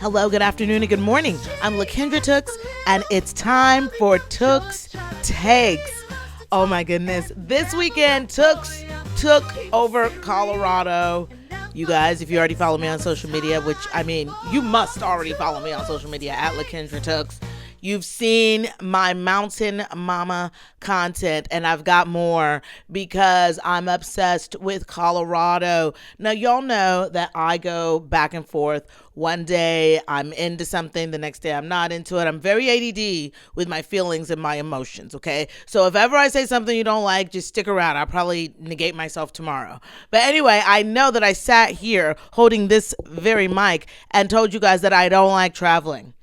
Hello, good afternoon, and good morning. I'm LaKendra Tooks, and it's time for Tooks Takes. Oh my goodness. This weekend, Tooks took over Colorado. You guys, if you already follow me on social media, which, I mean, you must already follow me on social media at LaKendra Tooks. You've seen my Mountain Mama content, and I've got more because I'm obsessed with Colorado. Now, y'all know that I go back and forth. One day I'm into something, the next day I'm not into it. I'm very ADD with my feelings and my emotions, okay? So if ever I say something you don't like, just stick around. I'll probably negate myself tomorrow. But anyway, I know that I sat here holding this very mic and told you guys that I don't like traveling.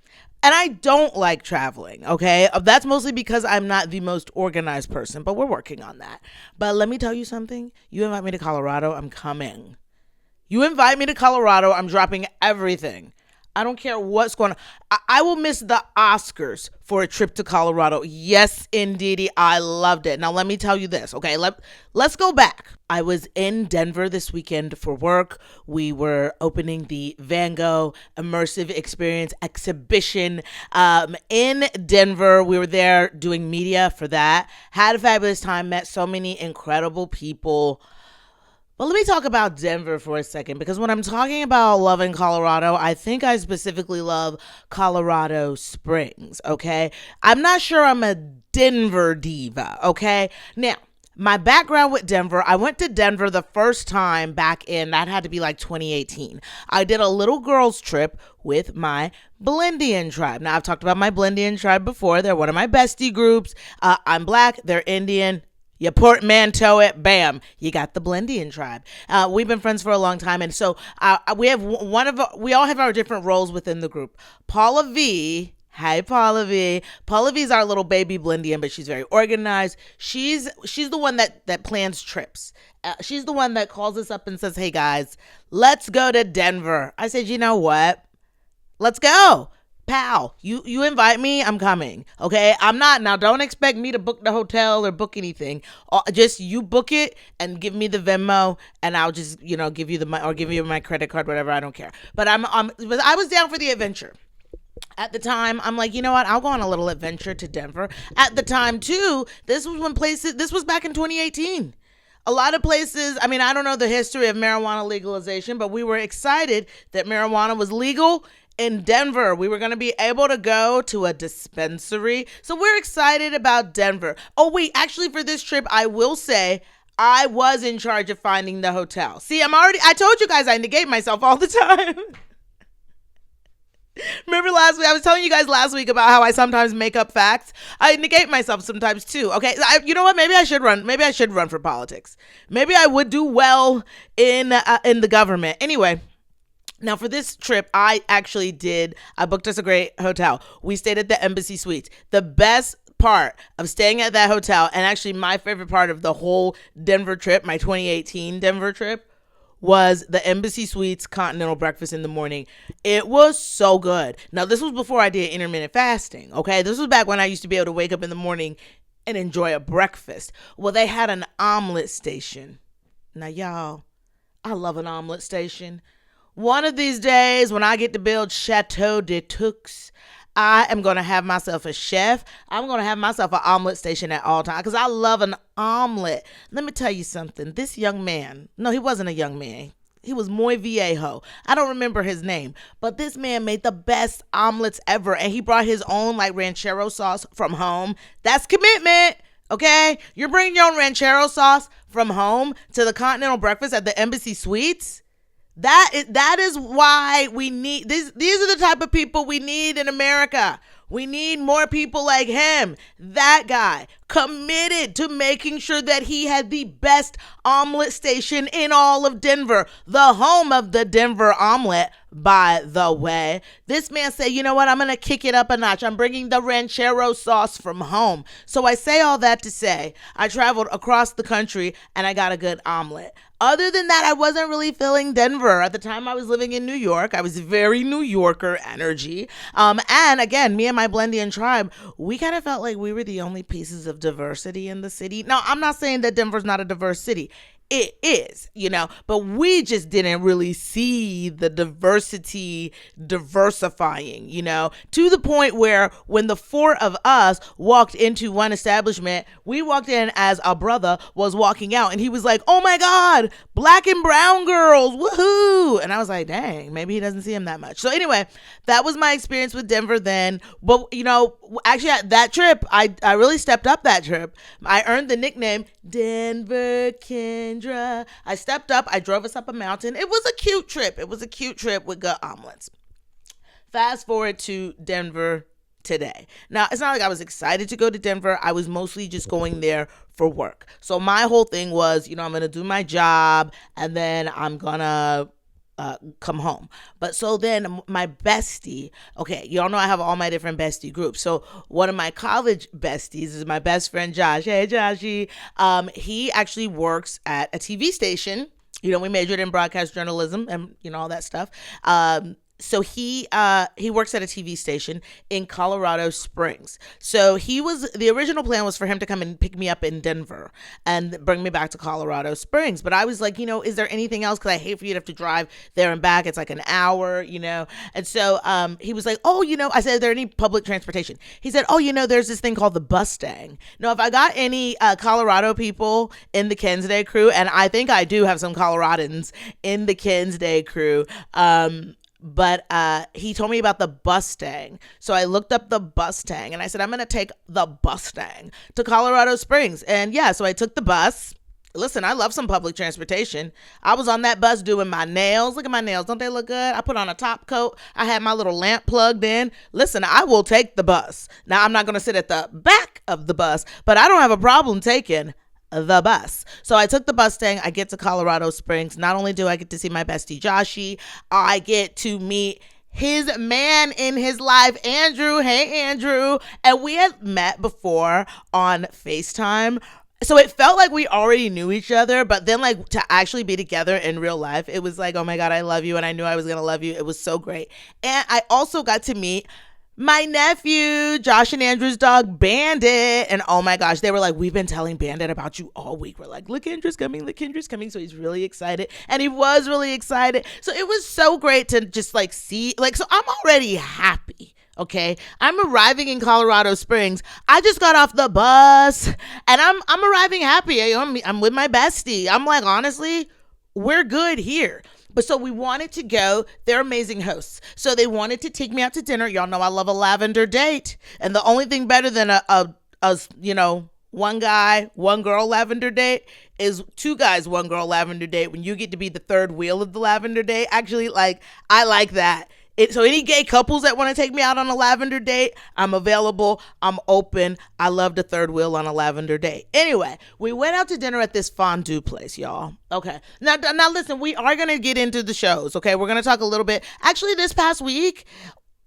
And I don't like traveling, okay? That's mostly because I'm not the most organized person, but we're working on that. But let me tell you something. You invite me to Colorado, I'm coming. You invite me to Colorado, I'm dropping everything. I don't care what's going on. I will miss the Oscars for a trip to Colorado. Yes, indeedy. I loved it. Now, let me tell you this, okay? Let's go back. I was in Denver this weekend for work. We were opening the Van Gogh Immersive Experience exhibition in Denver. We were there doing media for that. Had a fabulous time, met so many incredible people. Well, let me talk about Denver for a second, because when I'm talking about loving Colorado, I think I specifically love Colorado Springs, okay? I'm not sure I'm a Denver diva, okay? Now, my background with Denver, I went to Denver the first time back in, that had to be like 2018. I did a little girls trip with my Blendian tribe. Now, I've talked about my Blendian tribe before. They're one of my bestie groups. I'm Black, they're Indian. You portmanteau it, bam, you got the Blendian tribe. We've been friends for a long time, and so we all have our different roles within the group. Paula V. Hi, Paula V. Paula V is our little baby Blendian, but she's very organized. She's the one that plans trips. She's the one that calls us up and says, "Hey guys, let's go to Denver." I said, "You know what? Let's go." Pal, you invite me, I'm coming. Okay, I'm not, now don't expect me to book the hotel or book anything. Just you book it and give me the Venmo, and I'll just give you my credit card, whatever. I don't care. But I was down for the adventure. At the time, I'm like, you know what? I'll go on a little adventure to Denver. At the time too, this was back in 2018. A lot of places, I mean, I don't know the history of marijuana legalization, but we were excited that marijuana was legal in Denver. We were going to be able to go to a dispensary. So we're excited about Denver. Oh, wait, actually for this trip, I will say I was in charge of finding the hotel. See, I told you guys I negate myself all the time. Remember last week, I was telling you guys last week about how I sometimes make up facts. I negate myself sometimes too. Okay, you know what? Maybe I should run for politics. Maybe I would do well in the government. Anyway. Now, for this trip, I booked us a great hotel. We stayed at the Embassy Suites. The best part of staying at that hotel, and actually my favorite part of the whole Denver trip, my 2018 Denver trip, was the Embassy Suites continental breakfast in the morning. It was so good. Now, this was before I did intermittent fasting, okay? This was back when I used to be able to wake up in the morning and enjoy a breakfast. Well, they had an omelet station. Now, y'all, I love an omelet station. One of these days, when I get to build Chateau de Tooks, I am going to have myself a chef. I'm going to have myself an omelet station at all times because I love an omelet. Let me tell you something. This young man, no, he wasn't a young man. He was muy viejo. I don't remember his name, but this man made the best omelets ever, and he brought his own ranchero sauce from home. That's commitment. Okay? You're bringing your own ranchero sauce from home to the continental breakfast at the Embassy Suites? That is why we need these are the type of people we need in America. We need more people like him. That guy committed to making sure that he had the best omelet station in all of Denver, the home of the Denver omelet, by the way. This man said, you know what? I'm going to kick it up a notch. I'm bringing the ranchero sauce from home. So I say all that to say I traveled across the country and I got a good omelet. Other than that, I wasn't really feeling Denver. At the time I was living in New York, I was very New Yorker energy. And again, me and my Blendian tribe, we kind of felt like we were the only pieces of diversity in the city. Now, I'm not saying that Denver's not a diverse city. it is, but we just didn't really see the diversifying, to the point where when the four of us walked into one establishment, we walked in as our brother was walking out and he was like, oh my God, black and brown girls, woohoo. And I was like, dang, maybe he doesn't see him that much. So anyway, that was my experience with Denver then. But, actually that trip, I really stepped up that trip. I earned the nickname Denver Kendra. I stepped up. I drove us up a mountain. It was a cute trip. With good omelets. Fast forward to Denver today. Now, it's not like I was excited to go to Denver. I was mostly just going there for work. So my whole thing was, I'm going to do my job and then I'm going to come home. But so then my bestie, okay, y'all know I have all my different bestie groups. So one of my college besties is my best friend, Josh. Hey, Joshy. He actually works at a TV station. We majored in broadcast journalism and, all that stuff. So he works at a TV station in Colorado Springs. So the original plan was for him to come and pick me up in Denver and bring me back to Colorado Springs. But I was like, is there anything else? Because I hate for you to have to drive there and back. It's like an hour, And so he was like, oh, I said, is there any public transportation? He said, oh, there's this thing called the Bustang. Now, if I got any Colorado people in the Kensday crew, and I think I do have some Coloradans in the Kensday crew, but he told me about the Bustang. So I looked up the Bustang and I said, I'm going to take the Bustang to Colorado Springs. And yeah, so I took the bus. Listen, I love some public transportation. I was on that bus doing my nails. Look at my nails. Don't they look good? I put on a top coat. I had my little lamp plugged in. Listen, I will take the bus. Now, I'm not going to sit at the back of the bus, but I don't have a problem taking the bus. So I took the Bustang. I get to Colorado Springs. Not only do I get to see my bestie Joshy, I get to meet his man in his life, Andrew. Hey, Andrew. And we had met before on FaceTime. So it felt like we already knew each other, but then like to actually be together in real life, it was like, oh my God, I love you. And I knew I was going to love you. It was so great. And I also got to meet my nephew, Josh and Andrew's dog, Bandit. And oh my gosh, they were like, we've been telling Bandit about you all week. We're like, look, Kendra's coming. So he's really excited. And he was really excited. So it was so great to just like see, like, so I'm already happy. Okay, I'm arriving in Colorado Springs. I just got off the bus and I'm arriving happy. I'm with my bestie. I'm like, honestly, we're good here. But so we wanted to go. They're amazing hosts. So they wanted to take me out to dinner. Y'all know I love a lavender date. And the only thing better than a one guy, one girl lavender date is two guys, one girl lavender date. When you get to be the third wheel of the lavender date. Actually, like, I like that. So any gay couples that want to take me out on a lavender date, I'm available. I'm open. I love the third wheel on a lavender date. Anyway, we went out to dinner at this fondue place, y'all. Okay. Now listen, we are going to get into the shows. Okay. We're going to talk a little bit. Actually, this past week,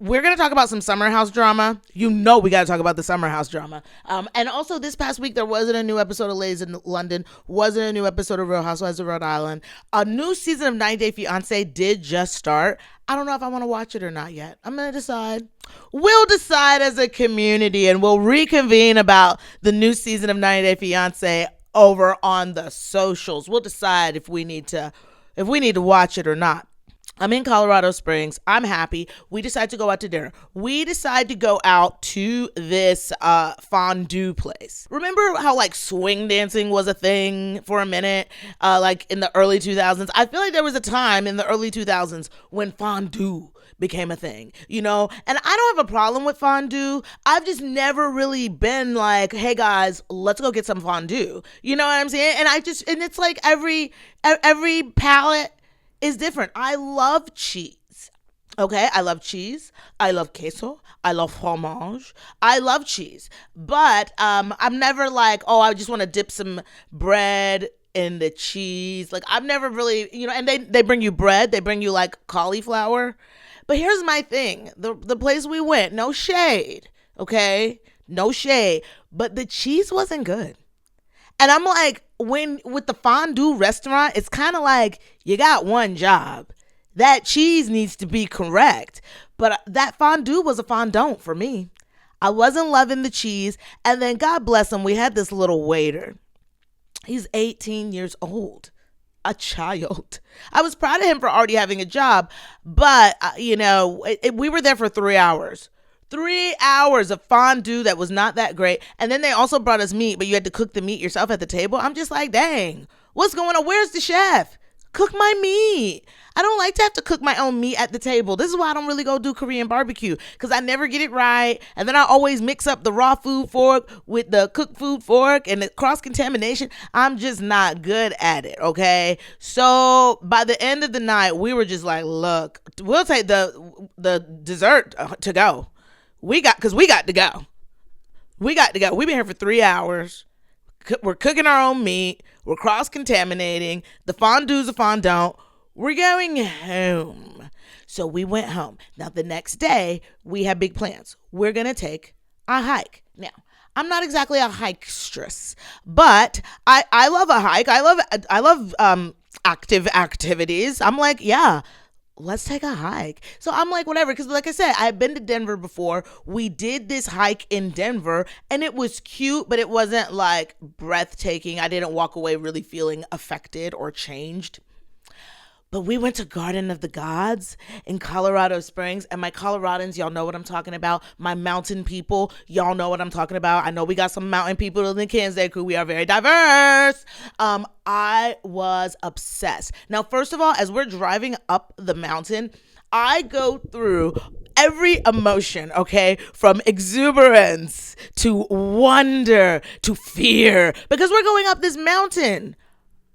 we're going to talk about some summer house drama. We got to talk about the summer house drama. And also this past week, there wasn't a new episode of Ladies in London, wasn't a new episode of Real Housewives of Rhode Island. A new season of 90 Day Fiancé did just start. I don't know if I want to watch it or not yet. I'm going to decide. We'll decide as a community and we'll reconvene about the new season of 90 Day Fiancé over on the socials. We'll decide if we need to watch it or not. I'm in Colorado Springs. I'm happy. We decide to go out to dinner. We decide to go out to this fondue place. Remember how like swing dancing was a thing for a minute, like in the early 2000s? I feel like there was a time in the early 2000s when fondue became a thing, And I don't have a problem with fondue. I've just never really been like, hey guys, let's go get some fondue. You know what I'm saying? And it's like every palate is different. I love cheese. Okay, I love cheese. I love queso. I love fromage. I love cheese. But I'm never like, oh, I just want to dip some bread in the cheese. Like I've never really, and they bring you bread. They bring you like cauliflower. But here's my thing. The place we went, no shade. Okay, no shade. But the cheese wasn't good. And I'm like, with the fondue restaurant, it's kind of like you got one job. That cheese needs to be correct. But that fondue was a fondant for me. I wasn't loving the cheese. And then God bless him, we had this little waiter. He's 18 years old. a child. I was proud of him for already having a job, but we were there for 3 hours. 3 hours of fondue that was not that great. And then they also brought us meat, but you had to cook the meat yourself at the table. I'm just like, dang, what's going on? Where's the chef? Cook my meat. I don't like to have to cook my own meat at the table. This is why I don't really go do Korean barbecue, because I never get it right. And then I always mix up the raw food fork with the cooked food fork and the cross-contamination. I'm just not good at it, So by the end of the night, we were just like, look, we'll take the dessert to go. We got to go. We've been here for 3 hours. We're cooking our own meat. We're cross-contaminating. The fondue's a fondant. We're going home. So we went home. Now, the next day, we had big plans. We're going to take a hike. Now, I'm not exactly a hikestress, but I love a hike. I love active activities. I'm like, yeah, let's take a hike. So I'm like, whatever, because like I said, I've been to Denver before. We did this hike in Denver, and it was cute, but it wasn't like breathtaking. I didn't walk away really feeling affected or changed. But we went to Garden of the Gods in Colorado Springs, and my Coloradans, y'all know what I'm talking about. My mountain people, y'all know what I'm talking about. I know we got some mountain people in the Kansas crew. We are very diverse. I was obsessed. Now, first of all, as we're driving up the mountain, I go through every emotion, from exuberance to wonder to fear, because we're going up this mountain,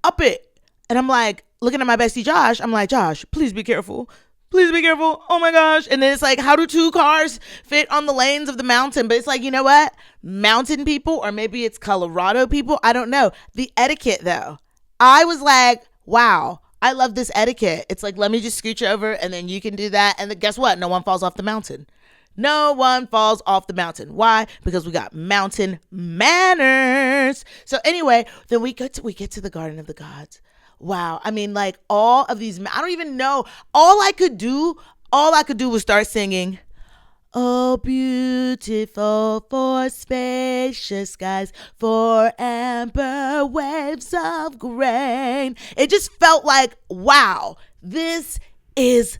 up it. And I'm like, looking at my bestie Josh, I'm like, Josh, please be careful. Please be careful. Oh my gosh. And then it's like, how do two cars fit on the lanes of the mountain? But it's like, you know what? Mountain people, or maybe it's Colorado people, I don't know. The etiquette though. I was like, wow, I love this etiquette. It's like, let me just scooch over and then you can do that. And then guess what? No one falls off the mountain. No one falls off the mountain. Why? Because we got mountain manners. So anyway, then we get to the Garden of the Gods. Wow. I mean, like all of these, I don't even know. All I could do was start singing. Oh, beautiful for spacious skies, for amber waves of grain. It just felt like, wow, this is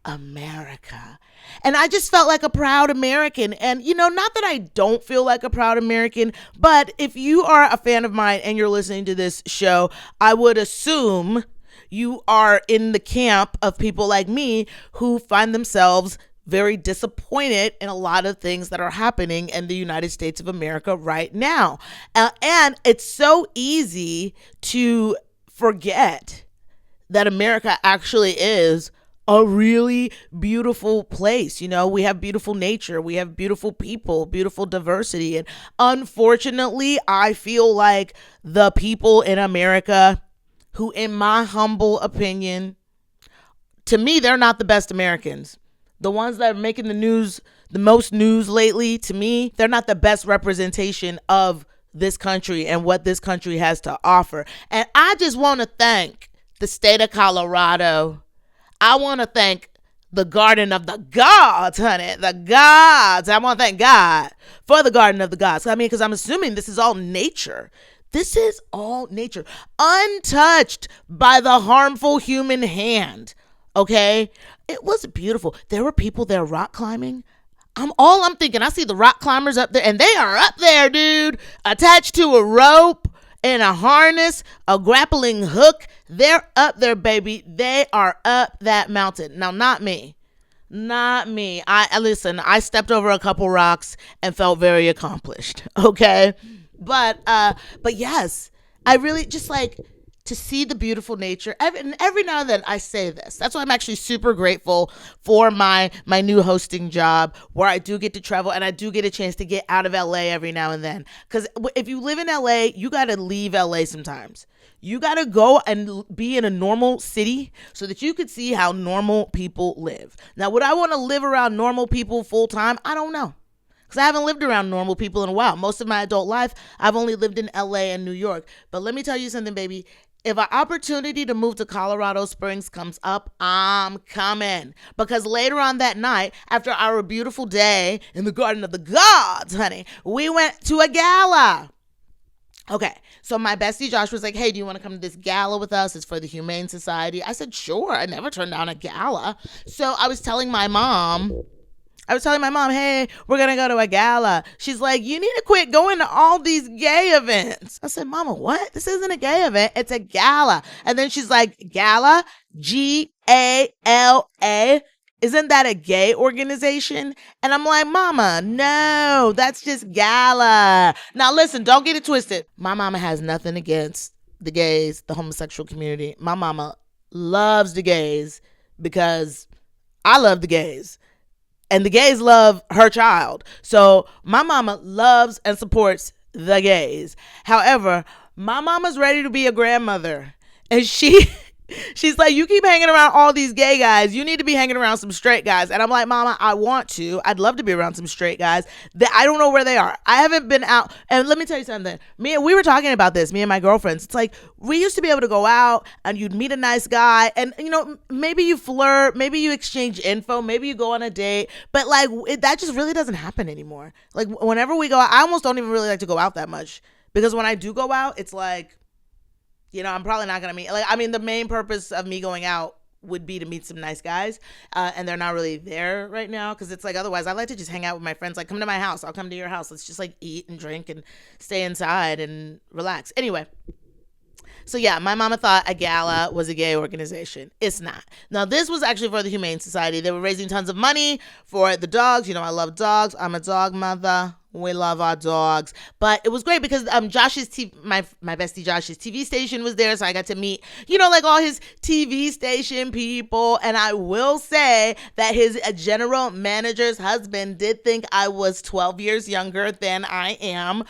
America. And I just felt like a proud American. And, not that I don't feel like a proud American, but if you are a fan of mine and you're listening to this show, I would assume you are in the camp of people like me who find themselves very disappointed in a lot of things that are happening in the United States of America right now. And it's so easy to forget that America actually is a really beautiful place. We have beautiful nature. We have beautiful people, beautiful diversity. And unfortunately, I feel like the people in America who, in my humble opinion, to me, they're not the best Americans. The ones that are making the news, the most news lately, to me, they're not the best representation of this country and what this country has to offer. And I just want to thank the state of Colorado. I want to thank the Garden of the Gods, honey. The gods. I want to thank God for the Garden of the Gods. I mean, because I'm assuming this is all nature. This is all nature, untouched by the harmful human hand. It was beautiful. There were people there rock climbing. I'm thinking, I see the rock climbers up there, and they are up there, dude, attached to a rope and a harness, a grappling hook. They're up there, baby. They are up that mountain. Now, not me. I stepped over a couple rocks and felt very accomplished. But yes, I really just like to see the beautiful nature. Every now and then I say this. That's why I'm actually super grateful for my new hosting job, where I do get to travel and I do get a chance to get out of LA every now and then. Because if you live in LA, you got to leave LA sometimes. You got to go and be in a normal city so that you could see how normal people live. Now, would I want to live around normal people full time? I don't know. Because I haven't lived around normal people in a while. Most of my adult life, I've only lived in LA and New York. But let me tell you something, baby. If an opportunity to move to Colorado Springs comes up, I'm coming. Because later on that night, after our beautiful day in the Garden of the Gods, honey, we went to a gala. Okay, so my bestie Josh was like, hey, do you want to come to this gala with us? It's for the Humane Society. I said, sure. I never turned down a gala. So I was telling my mom, hey, we're going to go to a gala. She's like, you need to quit going to all these gay events. I said, Mama, what? This isn't a gay event. It's a gala. And then she's like, gala, Gala. Isn't that a gay organization? And I'm like, Mama, no, that's just Gala. Now listen, don't get it twisted. My mama has nothing against the gays, the homosexual community. My mama loves the gays because I love the gays. And the gays love her child. So my mama loves and supports the gays. However, my mama's ready to be a grandmother. And she's like, you keep hanging around all these gay guys. You need to be hanging around some straight guys. And I'm like, Mama, I want to. I'd love to be around some straight guys. I don't know where they are. I haven't been out. And let me tell you something. We were talking about this, me and my girlfriends. It's like, we used to be able to go out and you'd meet a nice guy. And, maybe you flirt. Maybe you exchange info. Maybe you go on a date. But, like, that just really doesn't happen anymore. Like, whenever we go out, I almost don't even really like to go out that much. Because when I do go out, it's like, I'm probably not going to meet, the main purpose of me going out would be to meet some nice guys. And they're not really there right now. Cause it's like, otherwise I like to just hang out with my friends. Like, come to my house. I'll come to your house. Let's just like eat and drink and stay inside and relax. Anyway. So yeah, my mama thought a gala was a gay organization. It's not. Now this was actually for the Humane Society. They were raising tons of money for the dogs. I love dogs. I'm a dog mother. We love our dogs. But it was great because Josh's my bestie Josh's TV station was there, so I got to meet, all his TV station people. And I will say that his general manager's husband did think I was 12 years younger than I am,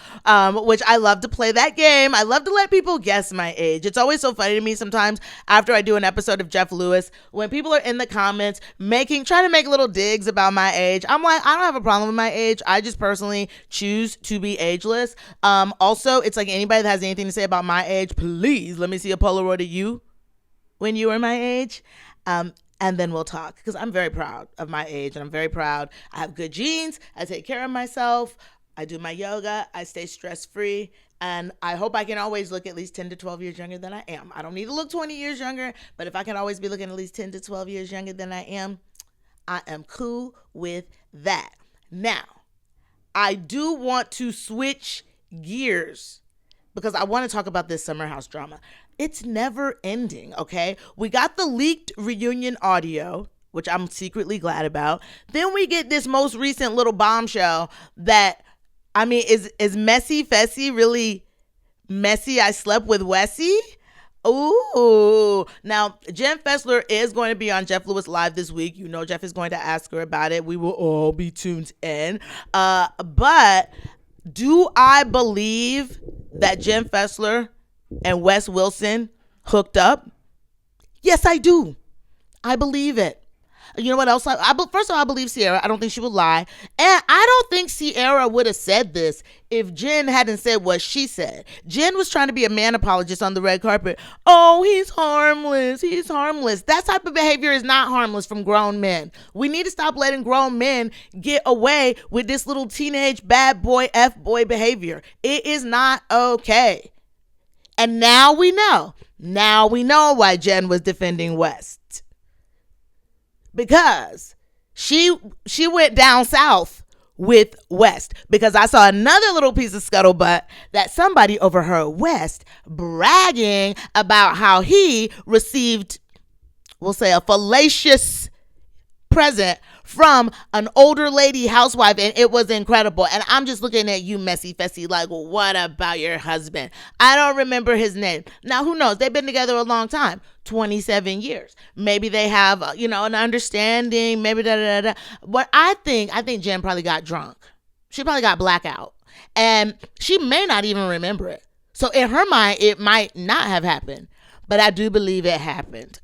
which I love to play that game. I love to let people guess my age. It's always so funny to me sometimes after I do an episode of Jeff Lewis, when people are in the comments trying to make little digs about my age. I'm like, I don't have a problem with my age. I just personally choose to be ageless. Also, it's like, anybody that has anything to say about my age, please let me see a Polaroid of you when you were my age. And then we'll talk, because I'm very proud of my age, and I'm very proud. I have good genes. I take care of myself. I do my yoga. I stay stress-free. And I hope I can always look at least 10 to 12 years younger than I am. I don't need to look 20 years younger, but if I can always be looking at least 10 to 12 years younger than I am cool with that. Now, I do want to switch gears because I want to talk about this summer house drama. It's never ending, okay? We got the leaked reunion audio, which I'm secretly glad about. Then we get this most recent little bombshell that, is Messy Fessy really messy? I slept with Wessie? Ooh. Now, Jenn Fessler is going to be on Jeff Lewis Live this week. Jeff is going to ask her about it. We will all be tuned in. But do I believe that Jenn Fessler and Wes Wilson hooked up? Yes, I do. I believe it. You know what else? First of all, I believe Sierra. I don't think she would lie. And I don't think Sierra would have said this if Jenn hadn't said what she said. Jenn was trying to be a man apologist on the red carpet. Oh, he's harmless. He's harmless. That type of behavior is not harmless from grown men. We need to stop letting grown men get away with this little teenage bad boy, F-boy behavior. It is not okay. And now we know. Now we know why Jenn was defending West. Because she went down south with West, because I saw another little piece of scuttlebutt that somebody overheard West bragging about how he received, we'll say, a fallacious present from an older lady housewife, and it was incredible. And I'm just looking at you, Messy Fessy, like, what about your husband? I don't remember his name. Now, who knows? They've been together a long time, 27 years. Maybe they have, an understanding, maybe da-da-da-da. But I think Jenn probably got drunk. She probably got blackout. And she may not even remember it. So in her mind, it might not have happened. But I do believe it happened.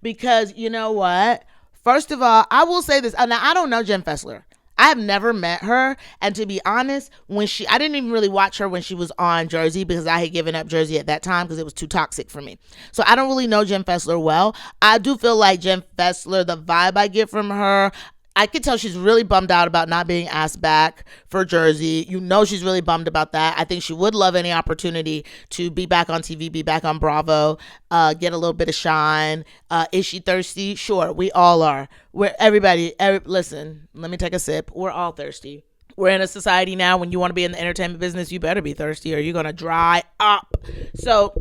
Because you know what? First of all, I will say this. Now, I don't know Jenn Fessler. I have never met her. And to be honest, I didn't even really watch her when she was on Jersey, because I had given up Jersey at that time because it was too toxic for me. So I don't really know Jenn Fessler well. I do feel like Jenn Fessler, the vibe I get from her, I could tell she's really bummed out about not being asked back for Jersey. You know she's really bummed about that. I think she would love any opportunity to be back on TV, be back on Bravo, get a little bit of shine. Is she thirsty? Sure, we all are. Listen, let me take a sip. We're all thirsty. We're in a society now when you want to be in the entertainment business, you better be thirsty or you're going to dry up. So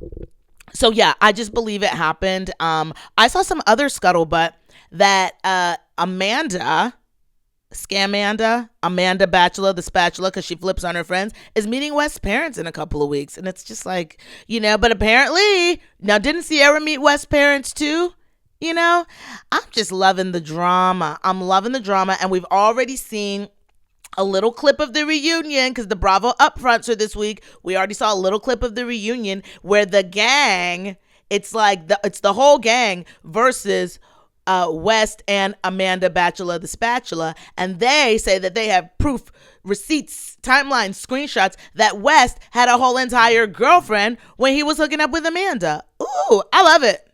yeah, I just believe it happened. I saw some other scuttlebutt that Amanda Bachelor, the spatula, because she flips on her friends, is meeting West's parents in a couple of weeks. And it's just like, but apparently, now didn't Sierra meet West's parents too? I'm just loving the drama. I'm loving the drama. And we've already seen a little clip of the reunion because the Bravo upfronts are this week. We already saw a little clip of the reunion where the gang, it's the whole gang versus West and Amanda Bachelor, the spatula, and they say that they have proof, receipts, timelines, screenshots that West had a whole entire girlfriend when he was hooking up with Amanda. Ooh, I love it.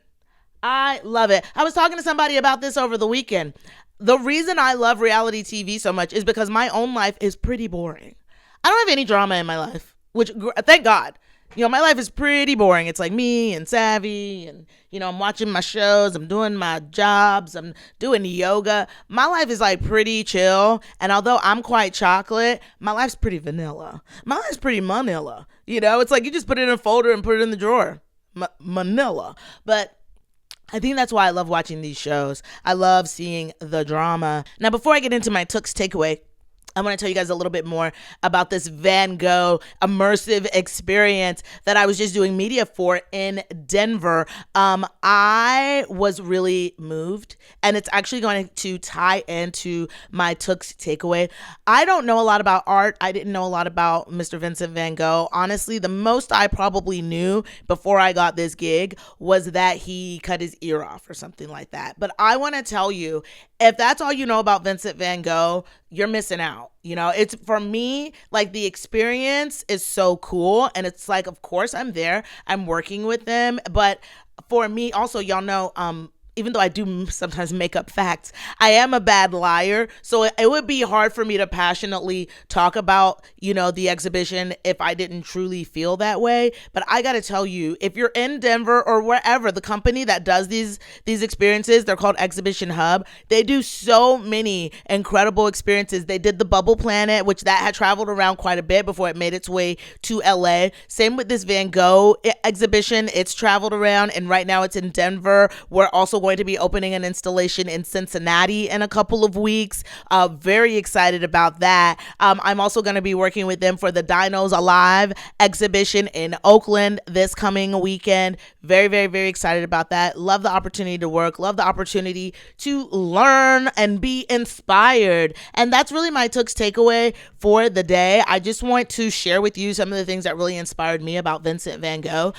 I love it. I was talking to somebody about this over the weekend. The reason I love reality TV so much is because my own life is pretty boring. I don't have any drama in my life, which, thank God. My life is pretty boring. It's like me and Savvy and, I'm watching my shows. I'm doing my jobs. I'm doing yoga. My life is like pretty chill. And although I'm quite chocolate, my life's pretty vanilla. My life's pretty manila. It's like you just put it in a folder and put it in the drawer. Manila. But I think that's why I love watching these shows. I love seeing the drama. Now, before I get into my Tooks takeaway, I want to tell you guys a little bit more about this Van Gogh immersive experience that I was just doing media for in Denver. I was really moved, and it's actually going to tie into my Tooks takeaway. I don't know a lot about art. I didn't know a lot about Mr. Vincent Van Gogh. Honestly, the most I probably knew before I got this gig was that he cut his ear off or something like that. But I want to tell you, if that's all you know about Vincent Van Gogh, you're missing out. It's, for me, like, the experience is so cool. And it's like, of course I'm there, I'm working with them. But for me also, y'all know, even though I do sometimes make up facts, I am a bad liar. So it would be hard for me to passionately talk about, the exhibition if I didn't truly feel that way. But I got to tell you, if you're in Denver or wherever, the company that does these experiences, they're called Exhibition Hub. They do so many incredible experiences. They did the Bubble Planet, which that had traveled around quite a bit before it made its way to LA. Same with this Van Gogh exhibition. It's traveled around, and right now it's in Denver. We're also going to be opening an installation in Cincinnati in a couple of weeks. Very excited about that. I'm also going to be working with them for the Dinos Alive exhibition in Oakland this coming weekend. Very, very, very excited about that. Love the opportunity to work. Love the opportunity to learn and be inspired. And that's really my Tooks takeaway for the day. I just want to share with you some of the things that really inspired me about Vincent Van Gogh.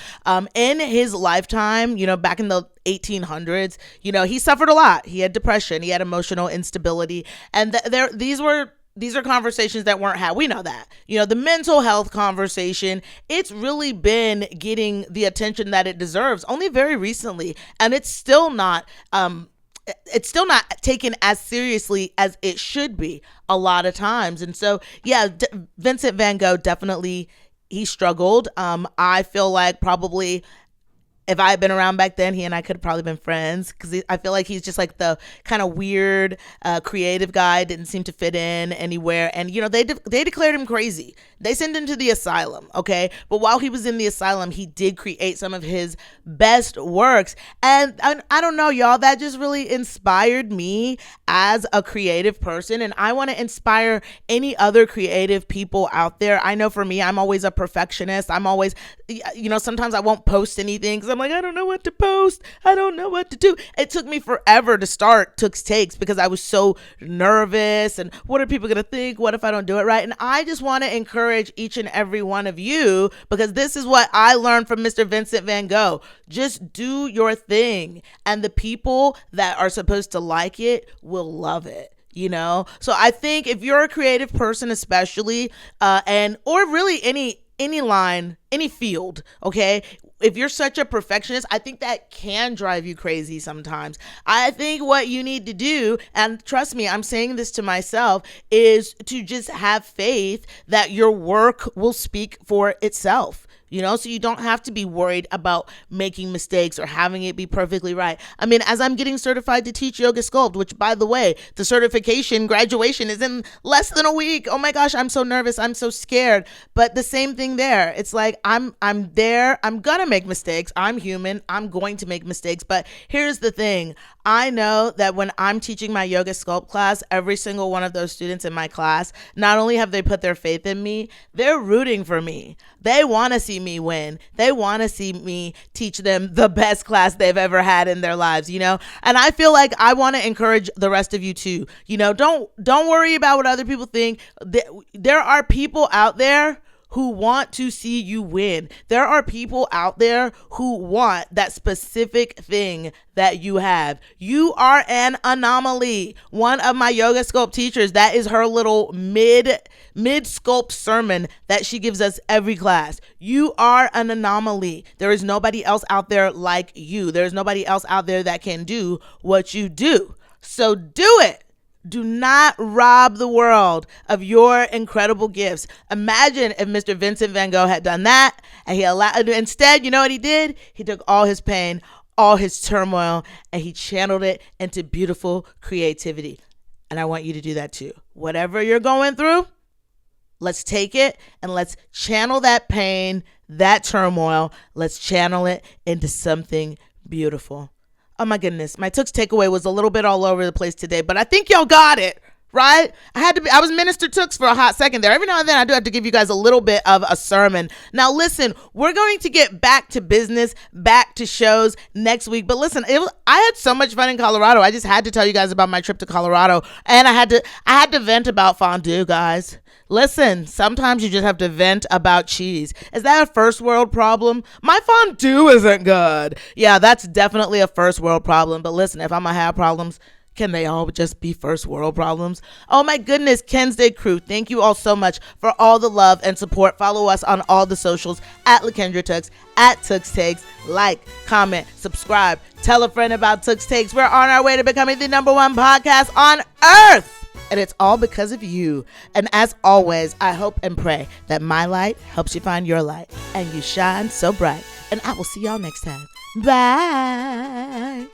In his lifetime, back in the 1800s, he suffered a lot. He had depression, he had emotional instability, and these are conversations that weren't had. We know that. The mental health conversation, it's really been getting the attention that it deserves only very recently, and it's still not taken as seriously as it should be a lot of times. And so, yeah, Vincent Van Gogh, definitely, he struggled. I feel like probably if I had been around back then, he and I could have probably been friends, because I feel like he's just like the kind of weird, creative guy, didn't seem to fit in anywhere. And, they declared him crazy. They sent him to the asylum, okay? But while he was in the asylum, he did create some of his best works. And I don't know, y'all, that just really inspired me as a creative person. And I want to inspire any other creative people out there. I know for me, I'm always a perfectionist. I'm always, sometimes I won't post anything because I'm like, I don't know what to post. I don't know what to do. It took me forever to start Tooks Takes because I was so nervous. And what are people going to think? What if I don't do it right? And I just want to encourage each and every one of you, because this is what I learned from Mr. Vincent Van Gogh. Just do your thing, and the people that are supposed to like it will love it. So I think if you're a creative person, especially, or really any line, any field, okay, if you're such a perfectionist, I think that can drive you crazy sometimes. I think what you need to do, and trust me, I'm saying this to myself, is to just have faith that your work will speak for itself. So you don't have to be worried about making mistakes or having it be perfectly right. I mean, as I'm getting certified to teach yoga sculpt, which, by the way, the certification graduation is in less than a week. Oh my gosh, I'm so nervous. I'm so scared. But the same thing there. It's like I'm there. I'm gonna make mistakes. I'm human. I'm going to make mistakes. But here's the thing. I know that when I'm teaching my yoga sculpt class, every single one of those students in my class, not only have they put their faith in me, they're rooting for me. They want to see me win. They want to see me teach them the best class they've ever had in their lives, And I feel like I want to encourage the rest of you too. Don't worry about what other people think. There are people out there who want to see you win. There are people out there who want that specific thing that you have. You are an anomaly. One of my yoga sculpt teachers, that is her little mid sculpt sermon that she gives us every class. You are an anomaly. There is nobody else out there like you. There is nobody else out there that can do what you do. So do it. Do not rob the world of your incredible gifts. Imagine if Mr. Vincent van Gogh had done that and instead, you know what he did? He took all his pain, all his turmoil, and he channeled it into beautiful creativity. And I want you to do that too. Whatever you're going through, let's take it and let's channel that pain, that turmoil. Let's channel it into something beautiful. Oh my goodness, my Tooks takeaway was a little bit all over the place today, but I think y'all got it, right? I was Minister Tooks for a hot second there. Every now and then I do have to give you guys a little bit of a sermon. Now listen, we're going to get back to business, back to shows next week. But listen, I had so much fun in Colorado. I just had to tell you guys about my trip to Colorado, and I had to vent about fondue, guys. Listen, sometimes you just have to vent about cheese. Is that a first world problem? My fondue isn't good. Yeah, that's definitely a first world problem. But listen, if I'm gonna have problems, can they all just be first world problems? Oh my goodness, Kensday crew, thank you all so much for all the love and support. Follow us on all the socials at LaKendra Tooks, at Tooks Takes. Like, comment, subscribe, tell a friend about Tooks Takes. We're on our way to becoming the #1 podcast on earth. And it's all because of you. And as always, I hope and pray that my light helps you find your light and you shine so bright. And I will see y'all next time. Bye.